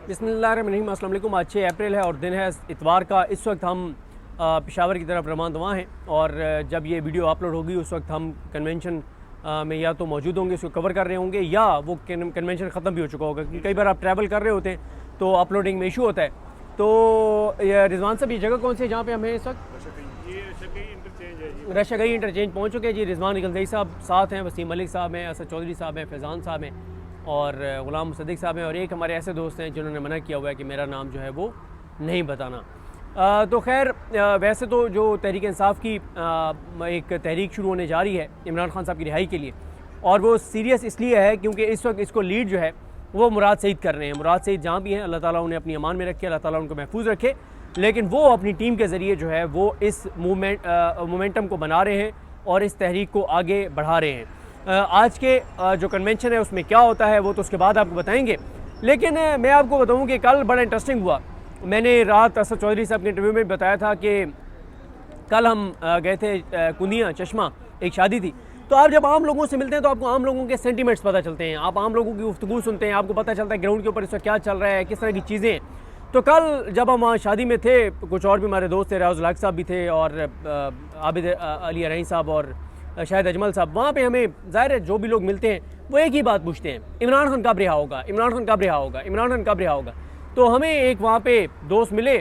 बिस्मिल्लाहिर्रहमानिर्रहीम। अस्सलाम वालेकुम। आज 6 अप्रैल है और दिन है इतवार का। इस वक्त हम पेशावर की तरफ रवाना हैं और जब ये वीडियो अपलोड होगी उस वक्त हम कन्वेंशन में या तो मौजूद होंगे, उसको कवर कर रहे होंगे, या वो कन्वेंशन ख़त्म भी हो चुका होगा, क्योंकि कई बार आप ट्रैवल कर रहे होते हैं तो अपलोडिंग में इशू होता है। तो रिजवान साहब, ये जगह कौन सी है जहाँ पे हमें इस वक्त? रशागई इंटरचेंज पहुँच चुके हैं जी। रिजवान गलजई साहब साथ हैं, वसीम मलिक साहब हैं, असद चौधरी साहब हैं, फैज़ान साहब हैं और ग़ुलाम मुसद्दिक़ साहब हैं, और एक हमारे ऐसे दोस्त हैं जिन्होंने मना किया हुआ है कि मेरा नाम जो है वो नहीं बताना। तो खैर, वैसे तो जो तहरीक इंसाफ की एक तहरीक शुरू होने जा रही है इमरान खान साहब की रिहाई के लिए, और वो सीरियस इसलिए है क्योंकि इस वक्त इसको लीड जो है वो मुराद सईद कर रहे हैं। मुराद सईद जहाँ भी हैं, अल्लाह ताला उन्हें अपनी अमान में रखे, अल्लाह ताला उनको महफूज रखे, लेकिन वो अपनी टीम के ज़रिए जो है वो इस मोमेंटम को बना रहे हैं और इस तहरीक को आगे बढ़ा रहे हैं। आज के जो कन्वेंशन है उसमें क्या होता है वो तो उसके बाद आपको बताएंगे, लेकिन मैं आपको बताऊं कि कल बड़ा इंटरेस्टिंग हुआ। मैंने रात असद चौधरी साहब के इंटरव्यू में बताया था कि कल हम गए थे कुंदियाँ चश्मा, एक शादी थी। तो आप जब आम लोगों से मिलते हैं तो आपको आम लोगों के सेंटिमेंट्स पता चलते हैं, आप आम लोगों की गुफ्तगू सुनते हैं, आपको पता चलता है ग्राउंड के ऊपर इस वक्त क्या चल रहा है, किस तरह की चीज़ें हैं। तो कल जब हम वहाँ शादी में थे, कुछ और भी हमारे दोस्त थे, राउज़ लाक साहब भी थे और आबिद अली रही साहब और शाहिद अजमल साहब। वहाँ पे हमें ज़ाहिर है जो भी लोग मिलते हैं वो एक ही बात पूछते हैं, इमरान खान कब रिहा होगा, इमरान खान कब रिहा होगा, इमरान खान कब रिहा होगा। तो हमें एक वहाँ पे दोस्त मिले,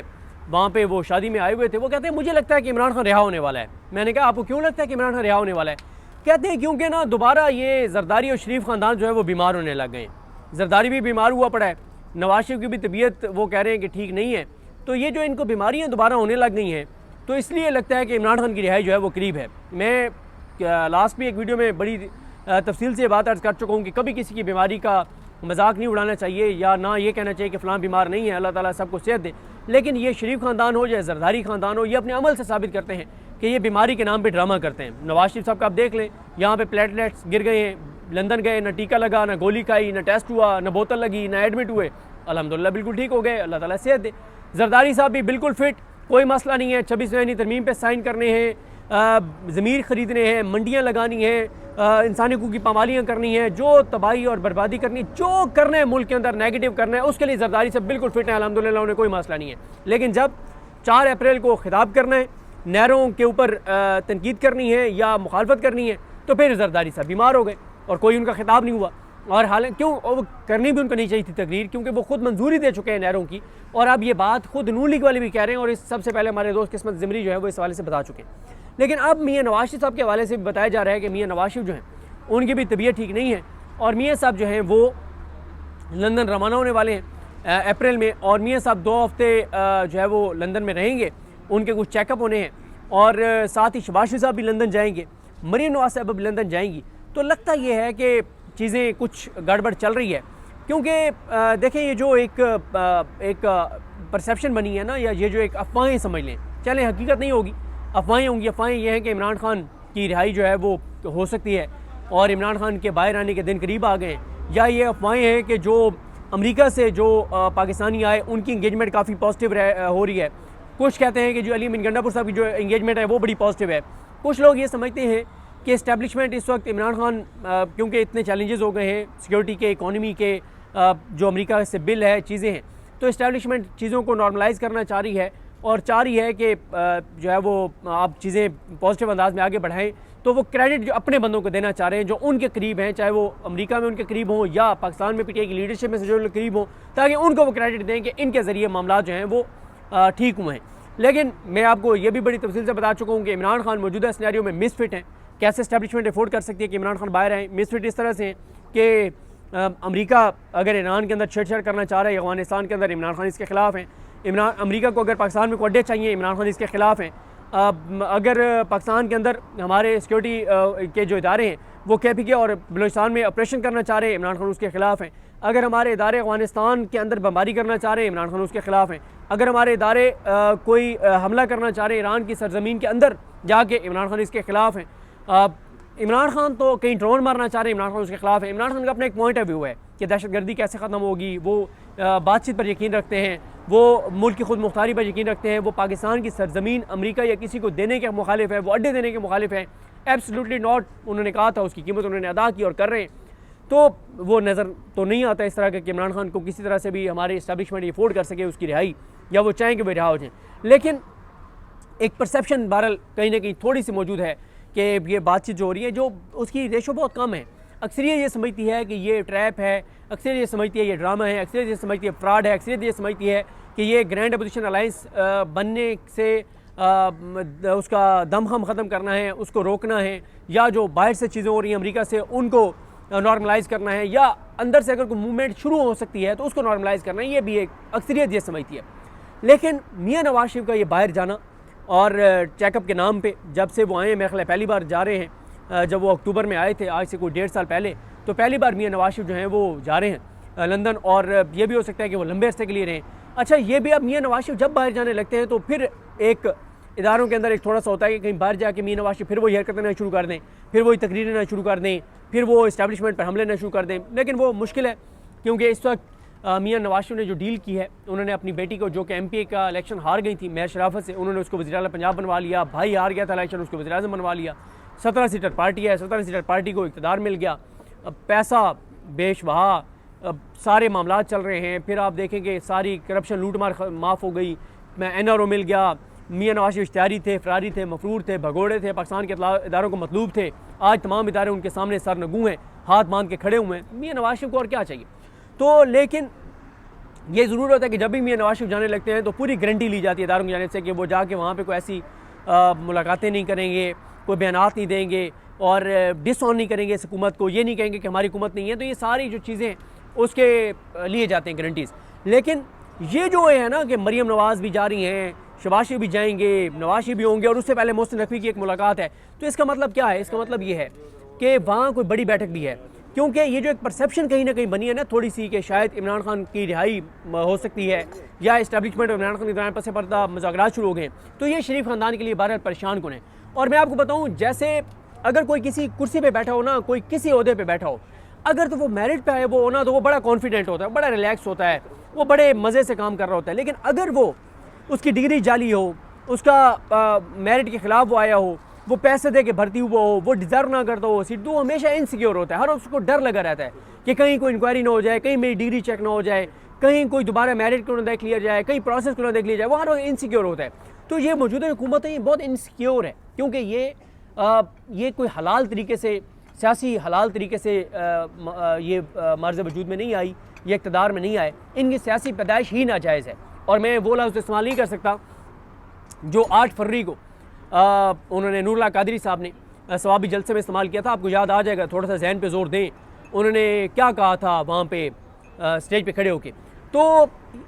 वहाँ पे वो शादी में आए हुए थे, वो कहते हैं मुझे लगता है कि इमरान खान रिहा होने वाला है। मैंने कहा आपको क्यों लगता है कि इमरान खान रिहा होने वाला है? कहते हैं क्योंकि ना दोबारा ये जरदारी और शरीफ ख़ानदान जो है वो बीमार होने लग गए हैं। जरदारी भी बीमार हुआ पड़ा है, नवाज शरीफ की भी तबीयत वो कह रहे हैं कि ठीक नहीं है। तो ये जो इनको बीमारियाँ दोबारा होने लग गई हैं, तो इसलिए लगता है कि इमरान खान की रिहाई जो है वो करीब है। मैं लास्ट भी एक वीडियो में बड़ी तफसील से बात अर्ज़ कर चुका हूँ कि कभी किसी की बीमारी का मजाक नहीं उड़ाना चाहिए, या ना ये कहना चाहिए कि फ़लाँ बीमार नहीं है, अल्लाह ताला सबको सेहत दे। लेकिन ये शरीफ ख़ानदान हो या जरदारी ख़ानदान हो, ये अपने अमल से साबित करते हैं कि ये बीमारी के नाम पे ड्रामा करते हैं। नवाज शरीफ साहब का आप देख लें, यहाँ पे प्लेटलेट्स गिर गए हैं, लंदन गए, ना टीका लगा, ना गोली खाई, ना टेस्ट हुआ, ना बोतल लगी, ना एडमिट हुए, अल्हम्दुलिल्लाह बिल्कुल ठीक हो गए, अल्लाह ताला सेहत दे। जरदारी साहब भी बिल्कुल फिट, कोई मसला नहीं है, 26 तरमीम पे साइन करने हैं, ज़मीर ख़रीदने हैं, मंडियाँ लगानी हैं, इंसानी हकूक़ की पामालियाँ करनी हैं, जो तबाही और बर्बादी करनी, जो करना है मुल्क के अंदर नेगेटिव करना है, उसके लिए जरदारी साहब बिल्कुल फिट है, अल्हम्दुलिल्लाह उन्हें कोई मसला नहीं है। लेकिन जब 4 अप्रैल को खिताब करना है, नहरों के ऊपर तनकीद करनी है या मुखालफत करनी है, तो फिर जरदारी साहब बीमार हो गए और कोई उनका खिताब नहीं हुआ। और हालांकि क्यों वो करनी भी उनको नहीं चाहिए थी तकरीर, क्योंकि वो खुद मंजूरी दे चुके हैं नहरों की, और अब ये बात खुद नून लीग वाले भी कह रहे हैं, और इस सबसे पहले हमारे दोस्त किस्मत ज़िमरी जो है वो इस हवाले से बता चुके हैं। लेकिन अब मियाँ नवाज शरीफ साहब के हवाले से भी बताया जा रहा है कि मियाँ नवाज शरीफ जो हैं उनकी भी तबीयत ठीक नहीं है, और मियाँ साहब जो हैं वो लंदन रवाना होने वाले हैं अप्रैल में, और मियाँ साहब 2 हफ्ते जो है वो लंदन में रहेंगे, उनके कुछ चेकअप होने हैं, और साथ ही शहबाज शरीफ साहब भी लंदन जाएंगे, मरीम नवाज साहब भी लंदन जाएंगी। तो लगता ये है कि चीज़ें कुछ गड़बड़ चल रही है, क्योंकि देखें ये जो एक परसेप्शन बनी है ना, या ये जो एक अफवाहें समझ लें, चलें हकीकत नहीं होगी, अफवाहें होंगी। अफवाहें ये हैं कि इमरान खान की रिहाई जो है वो हो सकती है और इमरान खान के बाहर आने के दिन करीब आ गए हैं, या ये अफवाहें हैं कि जो अमेरिका से जो पाकिस्तानी आए उनकी इंगेजमेंट काफ़ी पॉजिटिव हो रही है। कुछ कहते हैं कि जो अली अमीन गंडापुर साहब की जो इंगेजमेंट है वो बड़ी पॉजिटिव है। कुछ लोग ये समझते हैं कि इस्टेब्लिशमेंट इस वक्त इमरान खान क्योंकि इतने चैलेंजेस हो गए हैं सिक्योरिटी के, इकॉनमी के, जो अमेरिका से बिल है, चीज़ें हैं, तो इस्टेब्लिशमेंट चीज़ों को नॉर्मलाइज़ करना चाह रही है और चाह रही है कि जो है वो आप चीज़ें पॉजिटिव अंदाज में आगे बढ़ाएं। तो वो क्रेडिट जो अपने बंदों को देना चाह रहे हैं जो उनके करीब हैं, चाहे वो अमेरिका में उनके करीब हों या पाकिस्तान में पीटीआई की लीडरशिप में से जो लोग करीब हों, ताकि उनको वो क्रेडिट दें कि इनके ज़रिए मामला जो हैं वो ठीक हुए हैं। लेकिन मैं आपको ये भी बड़ी तफसील से बता चुका हूँ कि इमरान खान मौजूदा सिनेरियो में मिसफिट हैं। कैसे इस्टेब्लिशमेंट अफोर्ड कर सकती है कि इमरान खान बाहर आएँ? मिसफिट इस तरह से हैं कि अमेरिका अगर ईरान के अंदर छेड़छाड़ करना चाह रहा है, अफगानिस्तान के अंदर, इमरान खान इसके खिलाफ हैं। अमेरिका को अगर पाकिस्तान में कोई अड्डे चाहिए, इमरान खान इसके खिलाफ हैं। अगर पाकिस्तान के अंदर हमारे सिक्योरिटी के जो इदारे हैं वो KPK और बलूचिस्तान में ऑपरेशन करना चाह रहे हैं, इमरान खान उसके खिलाफ हैं। अगर हमारे इदारे अफगानिस्तान के अंदर बमबारी करना चाह रहे हैं, इमरान खान उसके खिलाफ हैं। अगर हमारे इदारे कोई हमला करना चाह रहे हैं ईरान की सरजमीन के अंदर जाके, इमरान खान इसके खिलाफ हैं। इमरान खान तो कहीं ड्रोन मारना चाह रहे हैं, इमरान खान उसके खिलाफ है। इमरान खान का अपना एक पॉइंट ऑफ व्यू है कि दहशतगर्दी कैसे ख़त्म होगी, वो बातचीत पर यकीन रखते हैं, वो मुल्क की खुद मुख्तारी पर यकीन रखते हैं, वो पाकिस्तान की सरजमीन अमेरिका या किसी को देने के मुखालिफ है, वो अड्डे देने के मुखालिफ है। एब्सोल्युटली नॉट, उन्होंने कहा था, उसकी कीमत उन्होंने अदा की और कर रहे हैं। तो वो नज़र तो नहीं आता इस तरह कि इमरान खान को किसी तरह से भी हमारे इस्टेब्लिशमेंट अफोर्ड कर सके उसकी रिहाई, या वो चाहें कि वो रिहा हो जाएँ। लेकिन एक परसेप्शन बहरहाल कहीं ना कहीं थोड़ी सी मौजूद है कि ये बातचीत जो हो रही है, जो उसकी रेशो बहुत कम है। अक्सरियत ये समझती है कि ये ट्रैप है, अक्सरियत ये समझती है ये ड्रामा है, अक्सरियत ये समझती है फ्रॉड है, अक्सरियत ये समझती है कि ये ग्रैंड अपोजिशन अलायंस बनने से उसका दम हम ख़त्म करना है, उसको रोकना है, या जो बाहर से चीज़ें हो रही हैं अमेरिका से उनको नॉर्मलाइज़ करना है, या अंदर से अगर कोई मूवमेंट शुरू हो सकती है तो उसको नॉर्मलाइज़ करना है। ये भी एक अक्सरियत ये समझती है। लेकिन मियाँ नवाज शरीफ का ये बाहर जाना और चेकअप के नाम पे जब से वो आए, मेरे ख्याल पहली बार जा रहे हैं, जब वो अक्टूबर में आए थे आज से कोई 1.5 साल पहले, तो पहली बार मियाँ नवाज शरीफ जो हैं वो जा रहे हैं लंदन, और ये भी हो सकता है कि वो लंबे अरसे के लिए रहें। अच्छा, ये भी अब मियाँ नवाज शरीफ जब बाहर जाने लगते हैं तो फिर एक इदारों के अंदर एक थोड़ा सा होता है कि कहीं बाहर जाके मियाँ नवाज शरीफ फिर वही हरकतें ना शुरू कर दें, फिर वही तकरीरें ना शुरू कर दें, फिर वो इस्टेब्लिशमेंट पर हमले ना शुरू कर दें। लेकिन वो मुश्किल है, क्योंकि इस वक्त मियाँ नवाज शरीफ ने जो डील की है, उन्होंने अपनी बेटी को, जो कि MP का इलेक्शन हार गई थी मेयर शराफत से, उन्होंने उसको वज़ीर आला पंजाब बनवा लिया। भाई हार गया था इलेक्शन, उसको वज़ीर आज़म बनवा लिया। 17 सीटर पार्टी है, 17 सीटर पार्टी को इक़्तिदार मिल गया, अब पैसा बेश बहा, अब सारे मामला चल रहे हैं। फिर आप देखेंगे सारी करप्शन लूट मार माफ़ हो गई, NRO मिल गया। मियाँ नवाज शरीफ इश्तिहारी थे, फरारी थे, मफरूर थे, भगोड़े थे, पाकिस्तान के इदारों को मतलूब थे। आज तमाम इदारे उनके सामने सरनगू हैं, हाथ बांध के खड़े हुए हैं। मियाँ नवाज शरीफ को और क्या चाहिए? तो लेकिन ये ज़रूर होता है कि जब भी मियाँ नवाज शरीफ जाने लगते हैं तो पूरी गारंटी ली जाती है इदारों की जानिब से कि वो जाके वहाँ पे कोई ऐसी मुलाकातें नहीं करेंगे, कोई बयानात नहीं देंगे और डिसऑन नहीं करेंगे इस हुकूमत को, ये नहीं कहेंगे कि हमारी हुकूमत नहीं है। तो ये सारी जो चीज़ें उसके लिए जाते हैं गारंटीज़। लेकिन ये जो है ना कि मरीम नवाज़ भी जा रही हैं, शहबाज शरीफ भी जाएंगे, नवाज शरीफ भी होंगे, और उससे पहले मोहसिन नकवी की एक मुलाकात है, तो इसका मतलब क्या है? इसका मतलब ये है कि वहाँ कोई बड़ी बैठक भी है। क्योंकि ये जो एक परसेप्शन कहीं ना कहीं बनी है ना थोड़ी सी, कि शायद इमरान खान की रिहाई हो सकती है, या इस्टेब्लिशमेंट इमरान खान के दौरान पसे पर्दा मुज़ाकरात शुरू हो गए, तो ये शरीफ ख़ानदान के लिए बहरहाल परेशान कौन है। और मैं आपको बताऊँ, जैसे अगर कोई किसी कुर्सी पर बैठा हो ना, कोई किसी ओहदे पर बैठा हो, अगर तो वो मेरिट पे है वो होना, तो वो बड़ा कॉन्फिडेंट होता है, बड़ा रिलैक्स होता है, वो बड़े मज़े से काम कर रहा होता है। लेकिन अगर वो उसकी डिग्री जाली हो, उसका मेरिट के ख़िलाफ़ वो आया हो, वो पैसे दे के भर्ती हुआ हो, वो डिज़र्व ना करता हो सीट, तो वो हमेशा इनसिक्योर होता है। हर उसको डर लगा रहता है कि कहीं कोई इंक्वायरी ना हो जाए, कहीं मेरी डिग्री चेक ना हो जाए, कहीं कोई दोबारा मेरिट को ना देख लिया जाए, कहीं प्रोसेस को ना देख लिया जाए, वो हर वक्त इनसिक्योर होता है। तो ये मौजूदा हुकूमत है, ये बहुत इनसिक्योर है, क्योंकि ये कोई हलाल तरीके से, सियासी हलाल तरीके से ये मर्ज़ वजूद में नहीं आई, ये इक़्तिदार में नहीं आए, इनकी सियासी पैदाइश ही नाजायज़ है। और मैं वो लफ्ज़ इस्तेमाल नहीं कर सकता जो 8 फरवरी को उन्होंने नूरुल्लाह कादरी साहब ने सवाबी जलसे में इस्तेमाल किया था। आपको याद आ जाएगा, थोड़ा सा जहन पे जोर दें, उन्होंने क्या कहा था वहाँ पे स्टेज पे खड़े होके। तो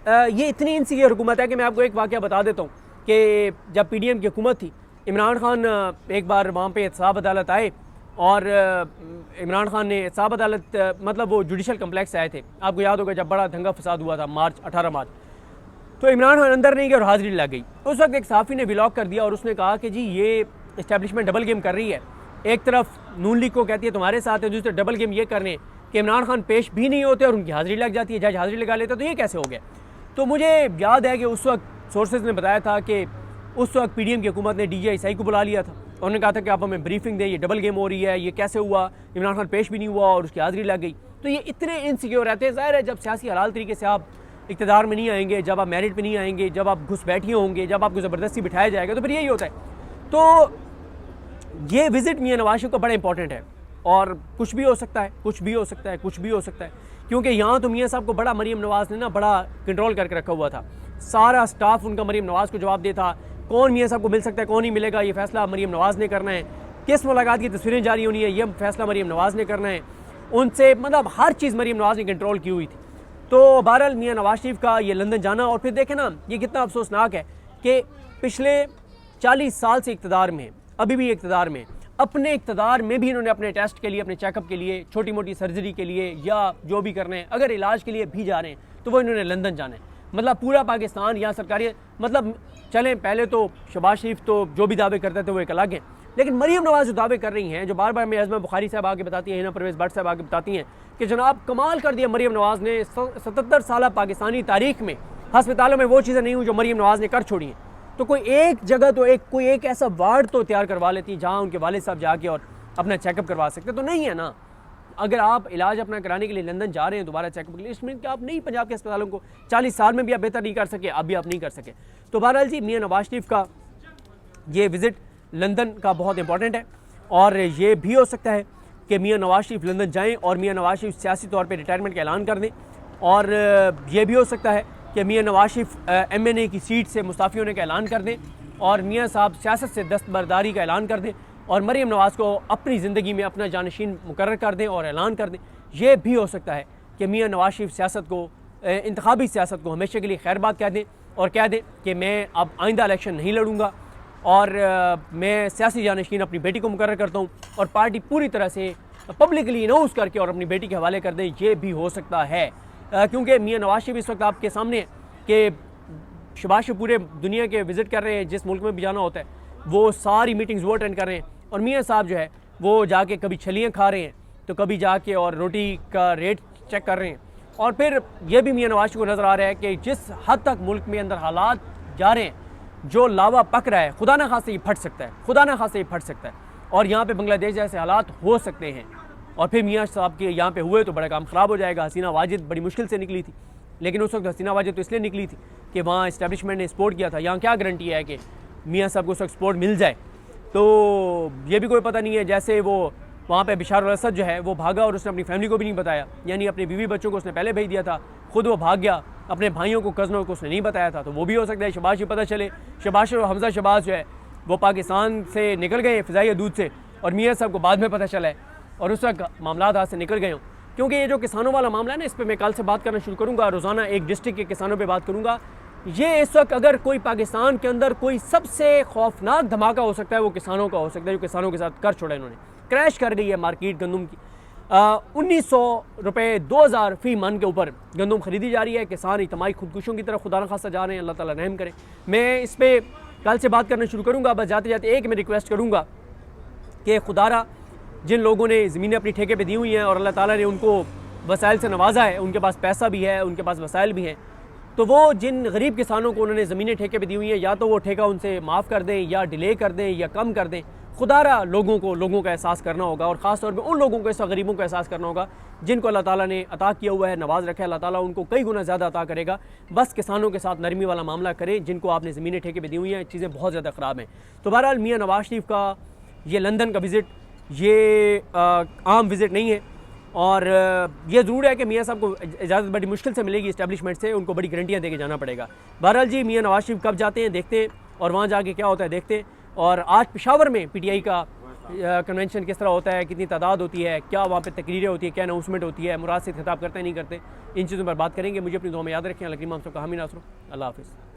ये इतनी इनसिक्योर हुकूमत है कि मैं आपको एक वाक़या बता देता हूँ कि जब PDM की हुकूमत थी, इमरान खान एक बार वहाँ पे एहतसाब अदालत आए, और इमरान खान ने एहतसाब अदालत मतलब वो जुडिशल कम्प्लेक्स आए थे। आपको याद होगा जब बड़ा दंगा फसाद हुआ था 18 मार्च, तो इमरान खान अंदर नहीं गए और हाजिरी लग गई। उस वक्त एक सहाफ़ी ने व्लॉग कर दिया और उसने कहा कि जी ये इस्टेब्लिशमेंट डबल गेम कर रही है, एक तरफ नून लीग को कहती है तुम्हारे साथ है, दूसरी तरफ डबल गेम ये कर रहे हैं कि इमरान खान पेश भी नहीं होते और उनकी हाजिरी लग जाती है, जज हाजिरी लगा लेता, तो ये कैसे हो गया? तो मुझे याद है कि उस वक्त सोर्सेज ने बताया था कि उस वक्त PDM की हुकूमत ने DGI को बुला लिया था, उन्होंने कहा था कि आप हमें ब्रीफिंग दें, ये डबल गेम हो रही है, ये कैसे हुआ, इमरान खान पेश भी नहीं हुआ और उसकी हाजिरी लग गई। तो ये इतने इनसिक्योर रहते हैं। ज़ाहिर है जब सियासी हलाल तरीके से आप इक़्तिदार में नहीं आएंगे, जब आप मेरिट पे नहीं आएंगे, जब आप घुसपैठिए होंगे, जब आपको ज़बरदस्ती बिठाया जाएगा, तो फिर यही होता है। तो ये विज़िट मियाँ नवाज शरीफ का बड़ा इंपॉर्टेंट है, और कुछ भी हो सकता है, कुछ भी हो सकता है, कुछ भी हो सकता है, क्योंकि यहाँ तो मियाँ साहब को बड़ा मरीम नवाज़ ने ना बड़ा कंट्रोल करके रखा हुआ था। सारा स्टाफ उनका मरीम नवाज़ को जवाब देता, कौन मियाँ साहब को मिल सकता है, कौन नहीं मिलेगा, ये फैसला मरीम नवाज़ ने करना है, किस मुलाकात की तस्वीरें जारी होनी है, ये फैसला मरीम नवाज़ ने करना है, उनसे मतलब हर चीज़ मरीम नवाज़ ने कंट्रोल की हुई थी। तो बहरहाल मियाँ नवाज शरीफ का ये लंदन जाना, और फिर देखें ना ये कितना अफसोसनाक है कि पिछले 40 साल से इक़्तिदार में, अभी भी इक़्तिदार में, अपने इक़्तिदार में भी इन्होंने अपने टेस्ट के लिए, अपने चेकअप के लिए, छोटी मोटी सर्जरी के लिए या जो भी करने हैं, अगर इलाज के लिए भी जा रहे हैं तो वो इन्होंने लंदन जाना है। मतलब पूरा पाकिस्तान यहाँ सरकारी, मतलब चलें पहले तो शहबाज शरीफ तो जो भी दावे करते थे वो एक अलग हैं, लेकिन मरीम नवाज़ जो दावे कर रही हैं, जो बार बार मैं अज़मा बुखारी साहब आके बताती हैं, हिना परवेज़ भट्ट साहब आके बताती हैं कि जनाब कमाल कर दिया मरीम नवाज़ ने, 77 साल पाकिस्तानी तारीख में हस्पतालों में वो चीज़ें नहीं हुई जो मरीम नवाज़ ने कर छोड़ी हैं। तो कोई एक जगह तो कोई एक ऐसा वार्ड तो तैयार करवा लेती जहाँ उनके वालिद साहब जाके और अपना चेकअप करवा सकते, तो नहीं है ना। अगर आप इलाज अपना कराने के लिए लंदन जा रहे हैं दोबारा चेकअप के लिए, इसमें कि आप नहीं पंजाब के अस्पतालों को 40 साल में भी आप बेहतर नहीं कर सके, अब भी आप नहीं कर सके। तो बहरहाल जी मियां नवाज शरीफ का ये विज़िट लंदन का बहुत इंपॉर्टेंट है और ये भी हो सकता है कि मियां नवाज शरीफ लंदन जाएँ और मियां नवाज शरीफ सियासी तौर पर रिटायरमेंट का ऐलान कर दें, और ये भी हो सकता है कि मियां नवाज शरीफ MNA की सीट से मुस्ताफ़ी होने का ऐलान कर दें और मियां साहब सियासत से दस्तबरदारी का ऐलान कर दें और मरीम नवाज़ को अपनी ज़िंदगी में अपना जानशीन मुकर्रर कर दें और ऐलान कर दें। ये भी हो सकता है कि मियां नवाज शरीफ सियासत को, इंतखाबी सियासत को हमेशा के लिए खैरबाद कह दें और कह दें कि मैं अब आइंदा इलेक्शन नहीं लड़ूंगा और मैं सियासी जानशीन अपनी बेटी को मुकर्रर करता हूँ और पार्टी पूरी तरह से पब्लिकली अनाउंस करके और अपनी बेटी के हवाले कर दें। ये भी हो सकता है क्योंकि मियां नवाज शरीफ इस वक्त आपके सामने है कि शहबाज शरीफ पूरे दुनिया के विज़िट कर रहे हैं, जिस मुल्क में भी जाना होता है वो सारी मीटिंग्स वो अटेंड कर रहे हैं, और मियां साहब जो है वो जाके कभी छलियाँ खा रहे हैं तो कभी जाके और रोटी का रेट चेक कर रहे हैं। और फिर ये भी मियां नवाज शरीफ को नज़र आ रहा है कि जिस हद तक मुल्क में अंदर हालात जा रहे हैं, जो लावा पक रहा है, खुदा ना खास्ते ये फट सकता है, खुदा ना खास्ते ये फट सकता है और यहाँ पे बांग्लादेश जैसे हालात हो सकते हैं। और फिर मियां साहब के यहाँ पे हुए तो बड़ा काम ख़राब हो जाएगा। हसीना वाजिद बड़ी मुश्किल से निकली थी, लेकिन उस वक्त हसीना वाजिद तो इसलिए निकली थी कि वहाँ इस्टेब्लिशमेंट ने सपोर्ट किया था। यहाँ क्या गारंटी है कि मियां साहब को उस वक्त सपोर्ट मिल जाए, तो ये भी कोई पता नहीं है। जैसे वो वहाँ पे बशार अल असद जो है वो भागा और उसने अपनी फैमिली को भी नहीं बताया, यानी अपनी बीवी बच्चों को उसने पहले भेज दिया था, खुद वो भाग गया, अपने भाइयों को, कज़नों को उसने नहीं बताया था। तो वो भी हो सकता है शहबाज शरीफ पता चले, शहबाज और हमजा शहबाज जो है वो पाकिस्तान से निकल गए फ़िज़ाई हदूद से और मियां साहब को बाद में पता चला है और उस वक्त मामला हाथ से निकल गए हों। क्योंकि ये जो किसानों वाला मामला है ना, इस पर मैं कल से बात करना शुरू करूँगा, रोज़ाना एक डिस्ट्रिक्ट के किसानों पर बात करूँगा। ये इस वक्त अगर कोई पाकिस्तान के अंदर कोई सबसे खौफनाक धमाका हो सकता है वो किसानों का हो सकता है, जो किसानों के साथ कर छोड़ा इन्होंने। क्रैश कर गई है मार्केट गंदम की, 1900 रुपये 2000 फ़ी मन के ऊपर गंदम खरीदी जा रही है। किसान इज्तिमाई खुदकुशियों की तरफ खुदा न खासा जा रहे हैं, अल्लाह ताला रहम करे। मैं इस पर कल से बात करना शुरू करूँगा। बस जाते जाते एक मैं रिक्वेस्ट करूँगा कि खुदारा जिन लोगों ने ज़मीनें अपनी ठेके पे दी हुई हैं और अल्लाह ताला ने उनको वसाइल से नवाजा है, उनके पास पैसा भी है, उनके पास वसाइल भी हैं, तो वो जिन गरीब किसानों को उन्होंने ज़मीनें ठेके पे दी हुई हैं, या तो वो ठेका उनसे माफ़ कर दें या डिले कर दें या कम कर दें। खुदारा लोगों का एहसास करना होगा और ख़ास तौर पे उन लोगों को, ऐसा गरीबों को एहसास करना होगा जिनको अल्लाह ताला ने अता किया हुआ है, नवाज रखा है। अल्लाह ताला उनको कई गुना ज़्यादा अता करेगा। बस किसानों के साथ नरमी वाला मामला करें जिनको आपने ज़मीनें ठेके पे दी हुई हैं। चीज़ें बहुत ज़्यादा ख़राब हैं। तो बहरहाल मियां नवाज शरीफ का ये लंदन का विज़िट ये आम विज़िट नहीं है और ये ज़रूर है कि मियां साहब को इजाज़त बड़ी मुश्किल से मिलेगी इस्टेब्लिशमेंट से, उनको बड़ी गारंटियाँ दे के जाना पड़ेगा। बहरहाल जी मियां नवाज शरीफ कब जाते हैं देखते हैं और वहाँ जाके क्या होता है देखते हैं। और आज पेशावर में PTI का कन्वेंशन किस तरह होता है, कितनी तादाद होती है, क्या वहाँ पे तकरीरें होती है, क्या अनाउंसमेंट होती है, मुराद से खिताब करते हैं नहीं करते, इन चीज़ों पर बात करेंगे। मुझे अपनी दुआ में याद रखें। अल्लाह करीम हम सबका हामी नासर। अल्लाह हाफ़िज़।